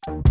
What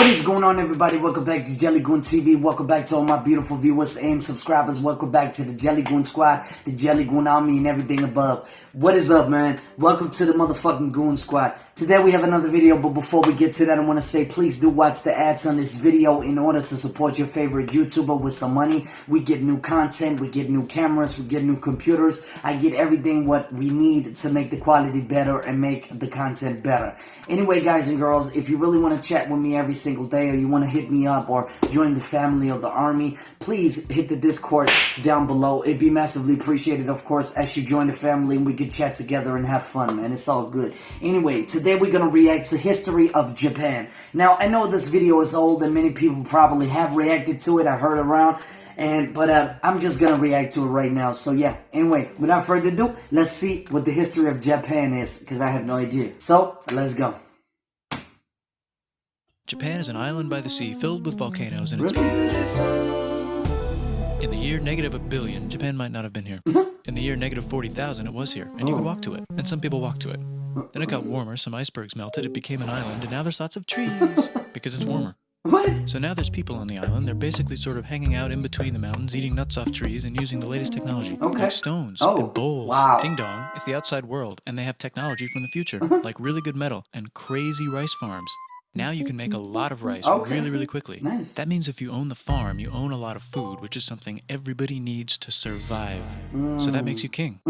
is going on, everybody? Welcome back to JellyGoonTv. Welcome back to all my beautiful viewers and subscribers. Welcome back to the JellyGoon Squad, the JellyGoon Army, and everything above. What is up, man? Welcome to the motherfucking Goon Squad. Today we have another video, but before we get to that, I want to say please do watch the ads on this video in order to support your favorite YouTuber with some money. We get new content, we get new cameras, we get new computers. I get everything what we need to make the quality better and make the content better. Anyway, guys and girls, if you really want to chat with me every single day, or you want to hit me up or join the family of the army, please hit the Discord down below. It'd be massively appreciated, of course, as you join the family and we can chat together and have fun, man. It's all good. Anyway, today we're going to react to history of Japan. Now, I know this video is old and many people probably have reacted to it. I heard around. But I'm just gonna react to it right now. So yeah, anyway, without further ado, let's see what the history of Japan is, because I have no idea. So, let's go. Japan is an island by the sea filled with volcanoes, and it's in the year -1 billion, Japan might not have been here. In the year -40,000, it was here, and you could walk to it, and some people walked to it. Then it got warmer, some icebergs melted, it became an island, and now there's lots of trees, because it's warmer. What? So now there's people on the island. They're basically sort of hanging out in between the mountains, eating nuts off trees, and using the latest technology. Okay. Like stones and bowls. Wow. Ding dong, it's the outside world, and they have technology from the future, like really good metal and crazy rice farms. Now you can make a lot of rice really, really quickly. Nice. That means if you own the farm, you own a lot of food, which is something everybody needs to survive. So that makes you king.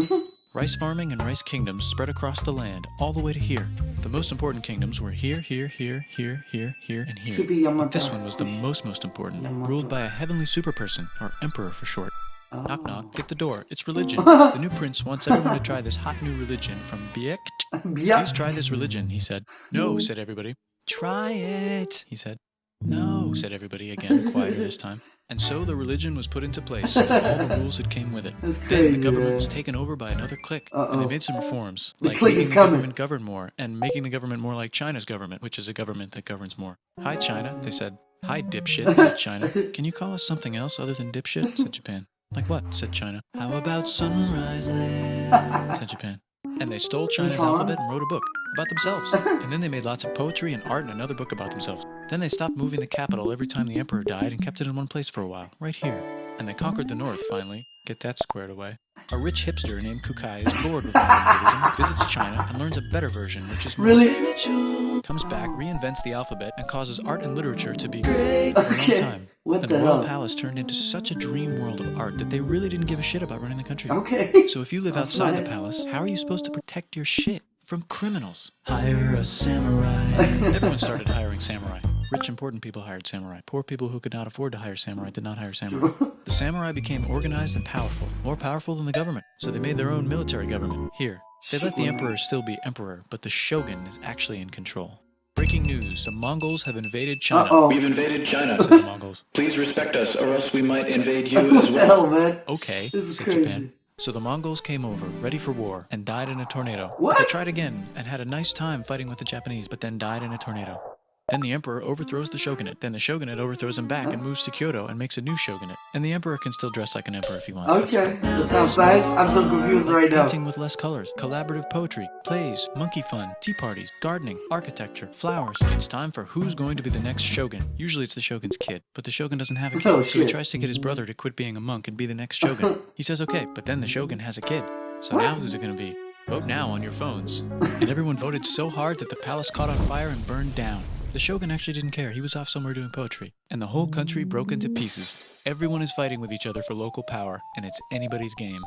Rice farming and rice kingdoms spread across the land, all the way to here. The most important kingdoms were here, here, here, here, here, here, and here. But this one was the most important, ruled by a heavenly superperson, or emperor for short. Knock knock, get the door, it's religion. The new prince wants everyone to try this hot new religion from Biekt. Please try this religion, he said. No, said everybody. Try it, he said. No, said everybody again, quieter this time. And so the religion was put into place, and all the rules that came with it. That's Then crazy, the government man. was taken over by another clique, and they made some reforms. The like clique making is the coming. government govern more, and making the government more like China's government, which is a government that governs more. Hi, China, they said. Hi, dipshit, said China. Can you call us something else other than dipshit, said Japan. Like what, said China. How about sunrise land, said Japan. And they stole China's alphabet and wrote a book about themselves. And then they made lots of poetry and art and another book about themselves. Then they stopped moving the capital every time the emperor died and kept it in one place for a while, right here. And they conquered the north, finally. Get that squared away. A rich hipster named Kukai is bored with modern Buddhism, visits China, and learns a better version, which is more spiritual. Comes back, reinvents the alphabet, and causes art and literature to be great for a long time. What And the the royal hell? palace turned into such a dream world of art that they really didn't give a shit about running the country. Okay. So if you live Sounds outside nice. the palace, how are you supposed to protect your shit from criminals? Hire a samurai. Everyone started hiring samurai. Rich, important people hired samurai. Poor people who could not afford to hire samurai did not hire samurai. The samurai became organized and powerful, more powerful than the government. So they made their own military government. Here, they let the emperor still be emperor, but the shogun is actually in control. Breaking news, the Mongols have invaded China. Uh-oh. We've invaded China. Said the Mongols. Please respect us, or else we might invade you What as the well. hell, man? Okay, This is said crazy. Japan. So the Mongols came over, ready for war, and died in a tornado. What? They tried again, and had a nice time fighting with the Japanese, but then died in a tornado. Then the emperor overthrows the shogunate. Then the shogunate overthrows him back and moves to Kyoto and makes a new shogunate. And the emperor can still dress like an emperor if he wants. Okay, that sounds nice. I'm so confused right now. Painting with less colors, collaborative poetry, plays, monkey fun, tea parties, gardening, architecture, flowers. It's time for who's going to be the next shogun. Usually it's the shogun's kid, but the shogun doesn't have a kid, Oh, so he shit. tries to get his brother to quit being a monk and be the next shogun. He says okay, but then the shogun has a kid. So now who's it going to be? Vote now on your phones. And everyone voted so hard that the palace caught on fire and burned down. The shogun actually didn't care. He was off somewhere doing poetry. And the whole country broke into pieces. Everyone is fighting with each other for local power, and it's anybody's game.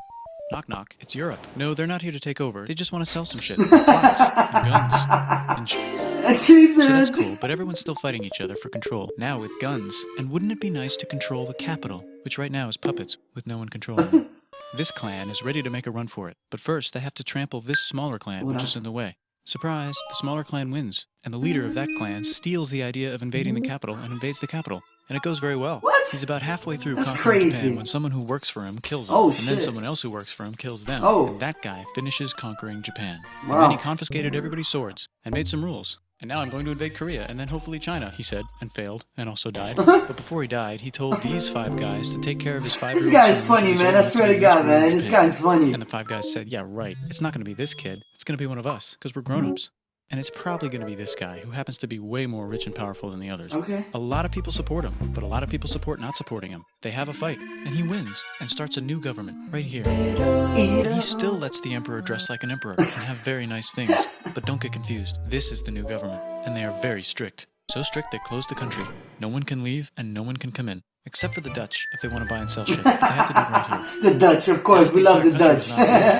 Knock knock, it's Europe. No, they're not here to take over. They just want to sell some shit. Clocks and guns and Jesus. So that's cool, but everyone's still fighting each other for control. Now with guns. And wouldn't it be nice to control the capital, which right now is puppets, with no one controlling them? This clan is ready to make a run for it. But first, they have to trample this smaller clan, which is in the way. Surprise, the smaller clan wins, and the leader of that clan steals the idea of invading the capital and invades the capital. And it goes very well. What? He's about halfway through That's conquering crazy. Japan when someone who works for him kills him. Oh, and shit. then someone else who works for him kills them. Oh. And that guy finishes conquering Japan. Wow. And then he confiscated everybody's swords and made some rules. And now I'm going to invade Korea and then hopefully China, he said, and failed, and also died. But before he died, he told these 5 guys to take care of his 5-year-old This guy's son funny, until man. I he's swear to old God, enough to man. raise This him. guy's funny. And the 5 guys said, yeah, right. It's not going to be this kid. It's going to be one of us, because we're grown-ups. And it's probably going to be this guy, who happens to be way more rich and powerful than the others. Okay. A lot of people support him, but a lot of people support not supporting him. They have a fight, and he wins, and starts a new government, right here. He still lets the emperor dress like an emperor, and have very nice things. But don't get confused, this is the new government, and they are very strict. So strict they closed the country. No one can leave, and no one can come in. Except for the Dutch, if they want to buy and sell shit. They have to do it right here. The Dutch, of course, we love the Dutch.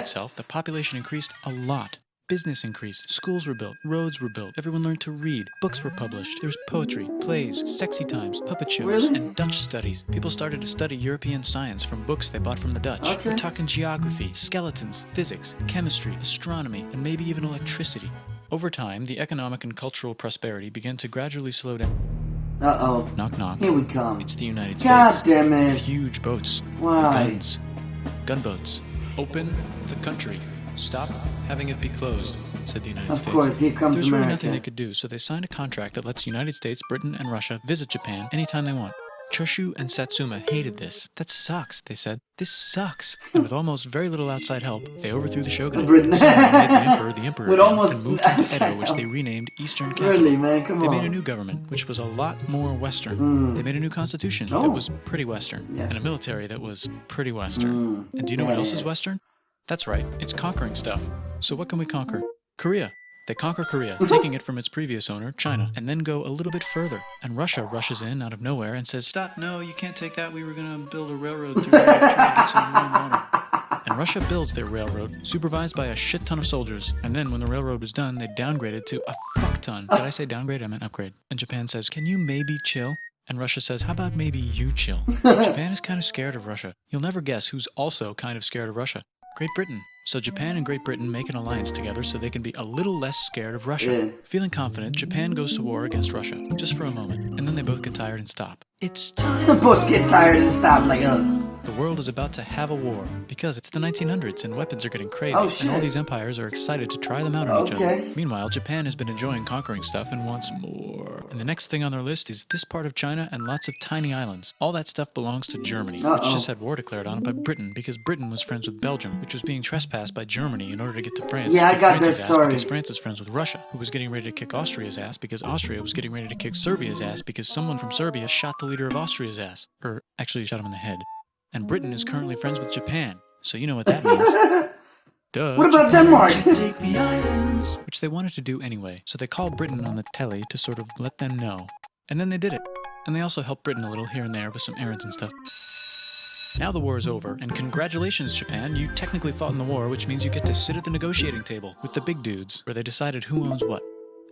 Itself, the population increased a lot. Business increased, schools were built, roads were built, everyone learned to read, books were published, there was poetry, plays, sexy times, puppet shows, Really? and Dutch studies. People started to study European science from books they bought from the Dutch. Okay. We're talking geography, skeletons, physics, chemistry, astronomy, and maybe even electricity. Over time, the economic and cultural prosperity began to gradually slow down. Uh-oh. Knock knock. Here we come. It's the United God States. damn it. Huge boats. Why? Guns. Gunboats. Open the country. Stop having it be closed, said the United States. Of course, here comes There's really America. nothing they could do, so they signed a contract that lets the United States, Britain, and Russia visit Japan anytime they want. Choshu and Satsuma hated this. That sucks, they said. This sucks. And with almost very little outside help, they overthrew the shogunate. Britain. So they made the emperor With again, almost and moved to outside Edo, which help. they renamed Eastern Capital. Really, man, come They on. made a new government, which was a lot more Western. They made a new constitution that was pretty Western, Yeah. and a military that was pretty Western. And do you know what else is Yes. Western? That's right, it's conquering stuff. So what can we conquer? Korea. They conquer Korea, taking it from its previous owner, China, and then go a little bit further. And Russia rushes in out of nowhere and says, "Stop, no, you can't take that. We were going to build a railroad through there to try to get some warm water." And Russia builds their railroad, supervised by a shit ton of soldiers. And then when the railroad was done, they downgraded to a fuck ton. Did I say downgrade? I meant upgrade. And Japan says, "Can you maybe chill?" And Russia says, "How about maybe you chill?" Japan is kind of scared of Russia. You'll never guess who's also kind of scared of Russia. Great Britain. So Japan and Great Britain make an alliance together so they can be a little less scared of Russia. Yeah. Feeling confident, Japan goes to war against Russia, just for a moment, and then they both get tired and stop. It's time. Both get tired and stop like us. The world is about to have a war, because it's the 1900s and weapons are getting crazy, Oh, and all shit. these empires are excited to try them out on each Okay. other. Meanwhile, Japan has been enjoying conquering stuff and wants more. And the next thing on their list is this part of China and lots of tiny islands. All that stuff belongs to Germany, which just had war declared on it by Britain, because Britain was friends with Belgium, which was being trespassed by Germany in order to get to France. Yeah, to I kick got France's that ass story. Because France is friends with Russia, who was getting ready to kick Austria's ass because Austria was getting ready to kick Serbia's ass because someone from Serbia shot the leader of Austria's ass. Or actually shot him in the head. And Britain is currently friends with Japan, so you know what that means. Duh. What about Japan Denmark? wants to take the islands, which they wanted to do anyway, so they called Britain on the telly to sort of let them know. And then they did it. And they also helped Britain a little here and there with some errands and stuff. Now the war is over, and congratulations, Japan, you technically fought in the war, which means you get to sit at the negotiating table with the big dudes, where they decided who owns what.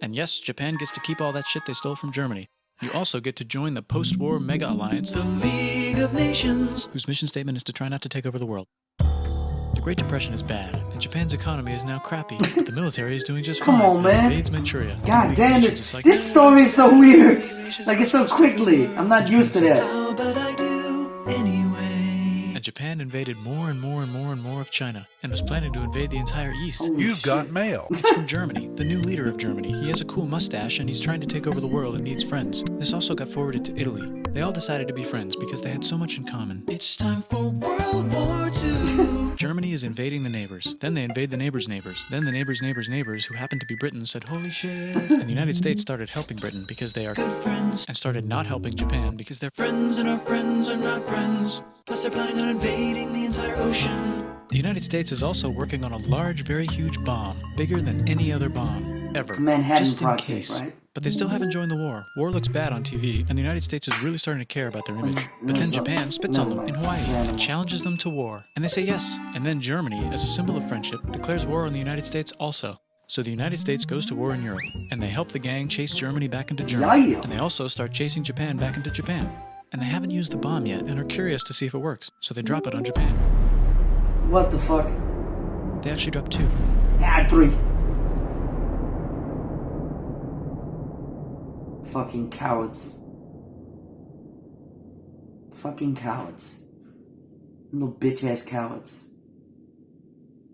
And yes, Japan gets to keep all that shit they stole from Germany. You also get to join the post-war mega alliance, the League of Nations, whose mission statement is to try not to take over the world. The Great Depression is bad, and Japan's economy is now crappy, but the military is doing just Come fine. on, man. It invades Manchuria. The God League of damn, Nations is like, this story is so weird. Like, it's so quickly. I'm not used to that. How about I do anyway? And Japan invaded more and more and more and more of China, and was planning to invade the entire East. You've got mail. It's from Germany, the new leader of Germany. He has a cool mustache and he's trying to take over the world and needs friends. This also got forwarded to Italy. They all decided to be friends because they had so much in common. It's time for World War II. Germany is invading the neighbors. Then they invade the neighbors' neighbors. Then the neighbors' neighbors' neighbors, who happened to be Britain, said, "Holy shit." And the United States started helping Britain because they are good friends, and started not helping Japan because they're friends and our friends are not friends. Plus they're planning on invading the entire ocean. The United States is also working on a large, very huge bomb, bigger than any other bomb ever. Manhattan just in Project, case. right? But they still haven't joined the war. War looks bad on TV, and the United States is really starting to care about their image. But then Japan spits on them in Hawaii and challenges them to war. And they say yes. And then Germany, as a symbol of friendship, declares war on the United States also. So the United States goes to war in Europe, and they help the gang chase Germany back into Germany. Yeah. And they also start chasing Japan back into Japan. And they haven't used the bomb yet, and are curious to see if it works. So they drop it on Japan. What the fuck? They actually drop 2. Ah, 3. Fucking cowards. Fucking cowards. Little bitch-ass cowards.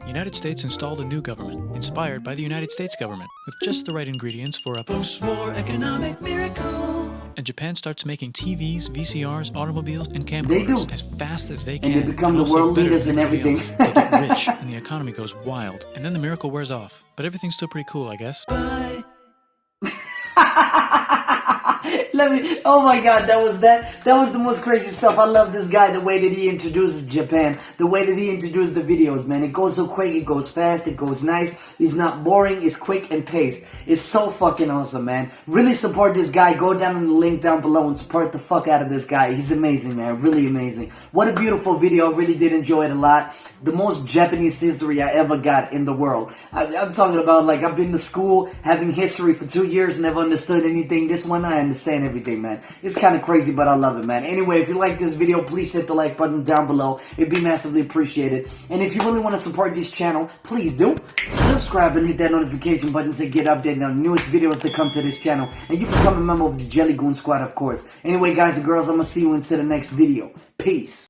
The United States installed a new government, inspired by the United States government, with just the right ingredients for a post-war economic miracle. And Japan starts making TVs, VCRs, automobiles, and They do. camcorders as fast as they can. And they become the also world better leaders than in everybody everything. else. They get rich, and the economy goes wild. And then the miracle wears off. But everything's still pretty cool, I guess. Bye. Oh my god, that was the most crazy stuff. I love this guy, the way that he introduces Japan, the way that he introduced the videos, man. It goes so quick, it goes fast, it goes nice. It's not boring, it's quick and paced. It's so fucking awesome, man. Really support this guy. Go down on the link down below and support the fuck out of this guy. He's amazing, man. Really amazing. What a beautiful video. I really did enjoy it a lot. The most Japanese history I ever got in the world. I'm talking about, like, I've been to school having history for 2 years, never understood anything. This one, I understand everything, man. It's kind of crazy, but I love it, man. Anyway, if you like this video, please hit the like button down below. It'd be massively appreciated. And if you really want to support this channel, please do subscribe and hit that notification button to get updated on the newest videos that come to this channel. And you become a member of the Jelly Goon Squad, of course. Anyway, guys and girls, I'm going to see you into the next video. Peace.